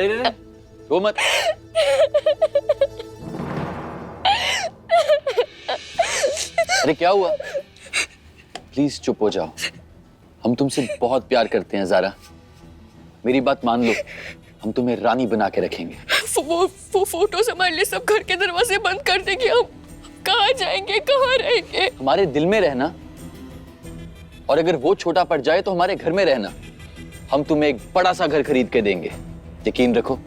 अरे रे रे, रो मत। अरे क्या हुआ? प्लीज चुप हो जाओ। हम तुमसे बहुत प्यार करते हैं ज़ारा, मेरी बात मान लो। हम तुम्हें रानी बना के रखेंगे। वो फोटोज हमारे लिए सब घर के दरवाजे बंद कर देंगे। हम कहाँ जाएंगे, कहाँ रहेंगे? हमारे दिल में रहना, और अगर वो छोटा पड़ जाए तो हमारे घर में रहना। हम तुम्हें एक बड़ा सा घर खरीद के देंगे, यकीन रखो,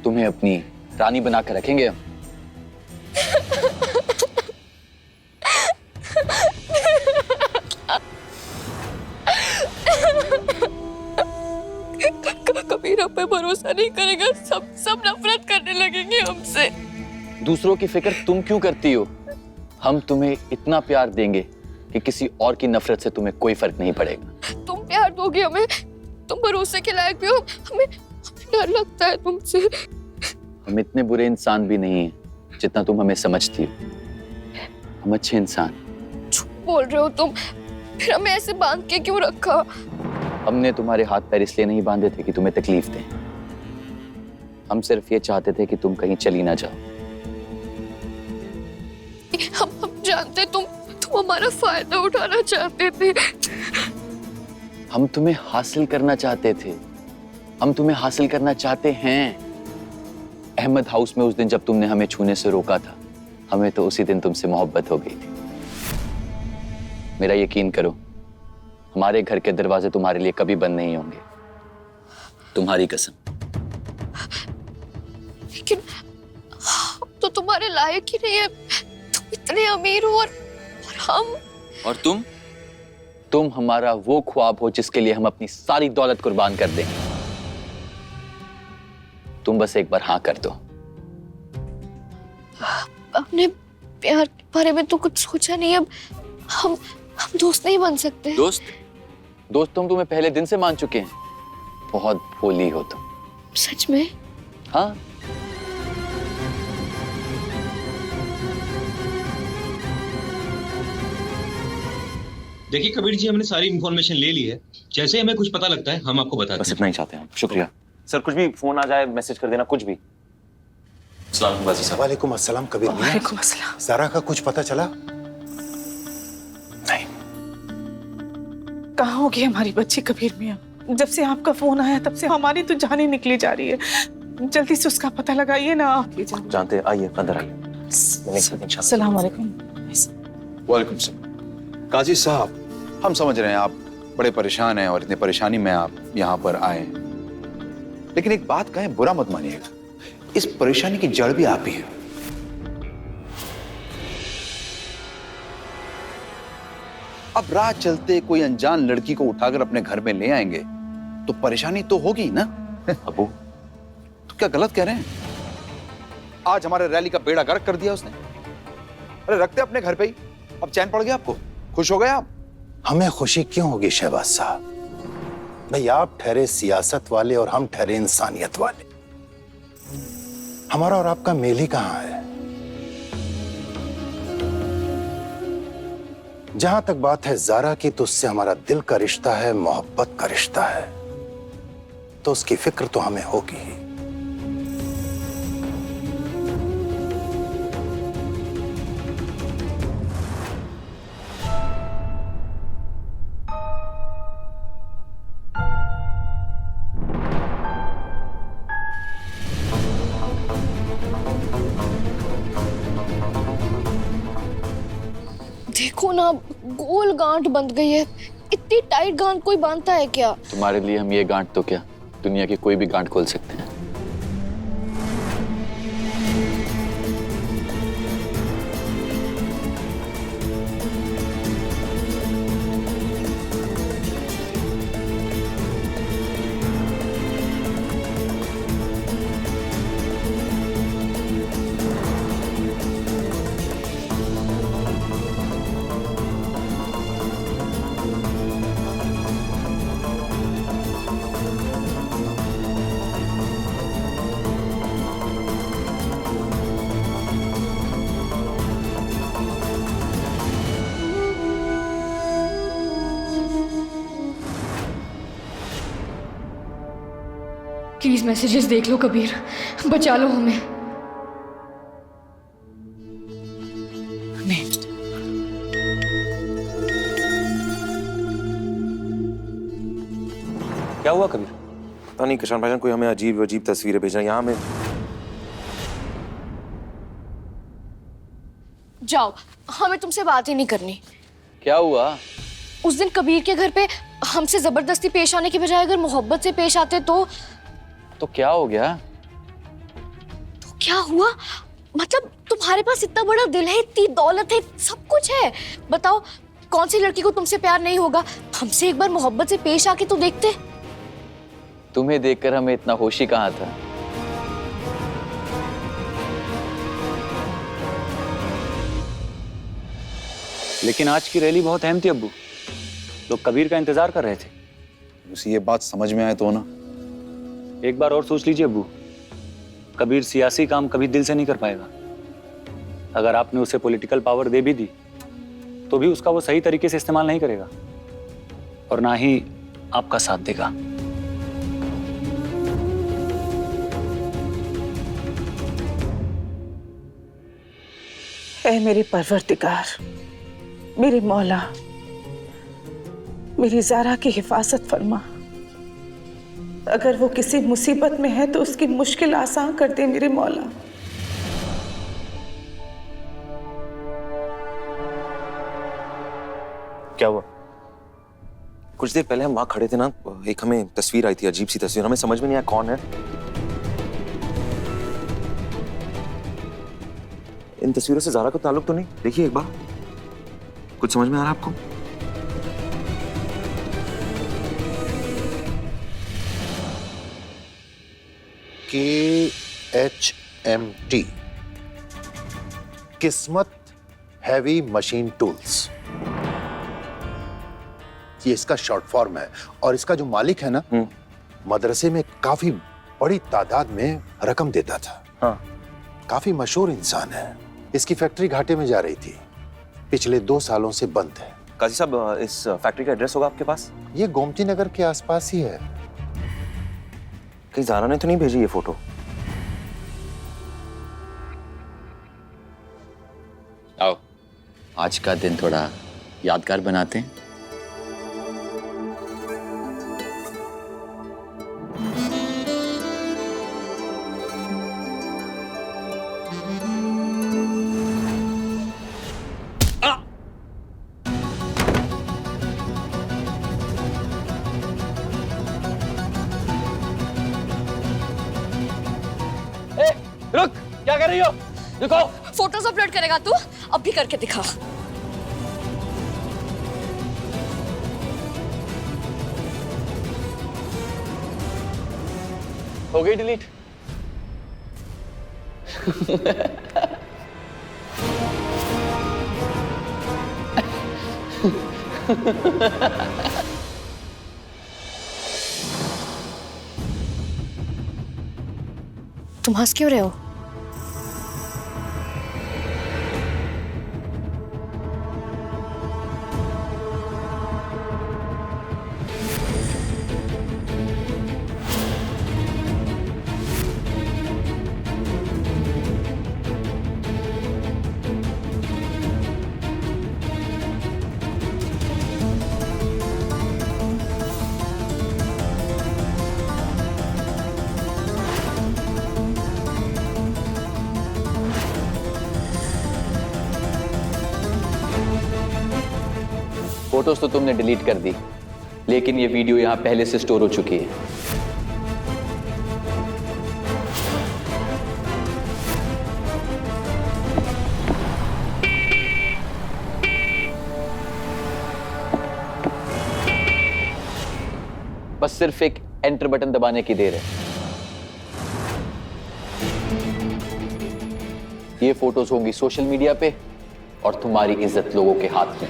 तुम्हें अपनी रानी बना के रखेंगे हम। कबीर हम पे भरोसा नहीं करेगा, सब नफरत करने लगेंगे हमसे। दूसरों की फिक्र तुम क्यों करती हो? हम तुम्हें इतना प्यार देंगे कि किसी और की नफरत से तुम्हें कोई फर्क नहीं पड़ेगा। तुम प्यार दोगे हमें, तुम भरोसे के लायक भी हो। हमें डर लगता है तुमसे। हम इतने बुरे इंसान भी नहीं हैं जितना तुम हमें समझती हो। हम अच्छे इंसान। झूठ बोल रहे हो तुम। फिर हमें ऐसे बांध के क्यों रखा? हमने तुम्हारे हाथ पैर इसलिए नहीं बांधे थे कि तुम्हें तकलीफ दें। हम सिर्फ ये चाहते थे कि तुम कहीं चली ना जाओ। हम जानते तुम हमारा फायदा उठाना चाहते थे। हम तुम्हें हासिल करना चाहते थे। हम तुम्हें हासिल करना चाहते हैं। अहमद हाउस में उस दिन जब तुमने हमें छूने से रोका था, हमें तो उसी दिन तुमसे मोहब्बत हो गई थी। मेरा यकीन करो, हमारे घर के दरवाजे तुम्हारे लिए कभी बंद नहीं होंगे, तुम्हारी कसम। लेकिन हम तो तुम्हारे लायक ही नहीं है। तुम इतने अमीर हो और हम। और तुम हमारा वो ख्वाब हो जिसके लिए हम अपनी सारी दौलत कुर्बान कर देंगे। तुम बस एक बार हाँ कर दो। अपने प्यार के बारे में तो कुछ सोचा नहीं। अब हम दोस्त नहीं बन सकते। दोस्त तुम तुम्हें पहले दिन से मान चुके हैं। बहुत भोली हो तुम। सच में? हाँ। देखिए कबीर जी, हमने सारी इंफॉर्मेशन ले ली है। जैसे हमें कुछ पता लगता है हम आपको बताते हैं। बस इतना ही चाहते हैं। शुक्रिया सर। कुछ भी फोन आ जाए मैसेज कर देना, कुछ भी। अस्सलाम वालेकुम वाजी साहब। वालेकुम अस्सलाम कबीर मियां। वालेकुम अस्सलाम। ज़ारा का कुछ पता चला? नहीं। कहाँ होगी हमारी बच्ची कबीर मियां? जब से आपका फोन आया तब से हमारी तो जान ही निकली जा रही है। जल्दी से उसका पता लगाइए ना आप। जानते, आइए अंदर आइए। अस्सलाम वालेकुम। वालेकुम सलाम। काजी साहब, हम समझ रहे हैं आप बड़े परेशान हैं और इतनी परेशानी में आप यहाँ पर आए, लेकिन एक बात कहें, बुरा मत मानिएगा, इस परेशानी की जड़ भी आप ही हैं। अब राह चलते कोई अनजान लड़की को उठाकर अपने घर में ले आएंगे तो परेशानी तो होगी ना। अबू तो क्या गलत कह रहे हैं? आज हमारे रैली का बेड़ा गर्क कर दिया उसने। अरे रखते अपने घर पे ही। अब चैन पड़ गया आपको? खुश हो गए आप? हमें खुशी क्यों होगी शहबाज साहब? भाई आप ठहरे सियासत वाले और हम ठहरे इंसानियत वाले। हमारा और आपका मेल ही कहां है? जहां तक बात है ज़ारा की, तो उससे हमारा दिल का रिश्ता है, मोहब्बत का रिश्ता है, तो उसकी फिक्र तो हमें होगी ही। देखो ना, गोल गांठ बंध गई है। इतनी टाइट गांठ कोई बांधता है क्या? तुम्हारे लिए हम ये गांठ तो क्या, दुनिया की कोई भी गांठ खोल सकते हैं। प्लीज मैसेजेस देख लो कबीर, बचा लो हमें। नहीं, क्या हुआ कबीर? पता नहीं किशन भाईजान कोई हमें अजीब अजीब तस्वीरें भेज रहे हैं यहाँ में। जाओ, हमें तुमसे बात ही नहीं करनी। क्या हुआ? उस दिन कबीर के घर पे हमसे जबरदस्ती पेश आने की बजाय अगर मोहब्बत से पेश आते तो क्या हो गया? तो क्या हुआ? मतलब तुम्हारे पास इतना बड़ा दिल है, इतनी दौलत है, सब कुछ है। बताओ कौन सी लड़की को तुमसे प्यार नहीं होगा? हमसे एक बार मोहब्बत से पेश आके तो देखते। तुम्हें देखकर हमें इतना होश ही कहाँ था। लेकिन आज की रैली बहुत अहम थी अब्बू, लोग कबीर का इंतजार कर रहे थे। उसे ये बात समझ में आए तो ना। एक बार और सोच लीजिए अब्बू, कबीर सियासी काम कभी दिल से नहीं कर पाएगा। अगर आपने उसे पॉलिटिकल पावर दे भी दी तो भी उसका वो सही तरीके से इस्तेमाल नहीं करेगा और ना ही आपका साथ देगा। ऐ मेरे परवरदिगार, मेरे मौला, मेरी ज़ारा की हिफाजत फरमा। अगर वो किसी मुसीबत में है तो उसकी मुश्किल आसान कर दे मेरे मौला। क्या हुआ? कुछ देर पहले हम वहां खड़े थे ना, एक हमें तस्वीर आई थी, अजीब सी तस्वीर, हमें समझ में नहीं आया कौन है। इन तस्वीरों से ज़ारा का ताल्लुक तो नहीं? देखिए एक बार, कुछ समझ में आ रहा है आपको? KHMT, किस्मत हैवी मशीन टूल्स, ये इसका शॉर्ट फॉर्म है। और इसका जो मालिक है ना, मदरसे में काफी बड़ी तादाद में रकम देता था। हाँ। काफी मशहूर इंसान है। इसकी फैक्ट्री घाटे में जा रही थी, पिछले 2 सालों से बंद है। काजी साहब, इस फैक्ट्री का एड्रेस होगा आपके पास? ये गोमती नगर के आसपास ही है। कहीं ज़ारा ने तो नहीं भेजी ये फोटो? आओ, आज का दिन थोड़ा यादगार बनाते हैं। रुक, क्या कर रही हो? रुको। फोटोज अपलोड करेगा तू? अब भी करके दिखा। हो गई डिलीट? तुम हंस क्यों रहे हो? फोटोज तो तुमने डिलीट कर दी, लेकिन ये वीडियो यहां पहले से स्टोर हो चुकी है। बस सिर्फ एक एंटर बटन दबाने की देर है। ये फोटोज होंगी सोशल मीडिया पे और तुम्हारी इज्जत लोगों के हाथ में।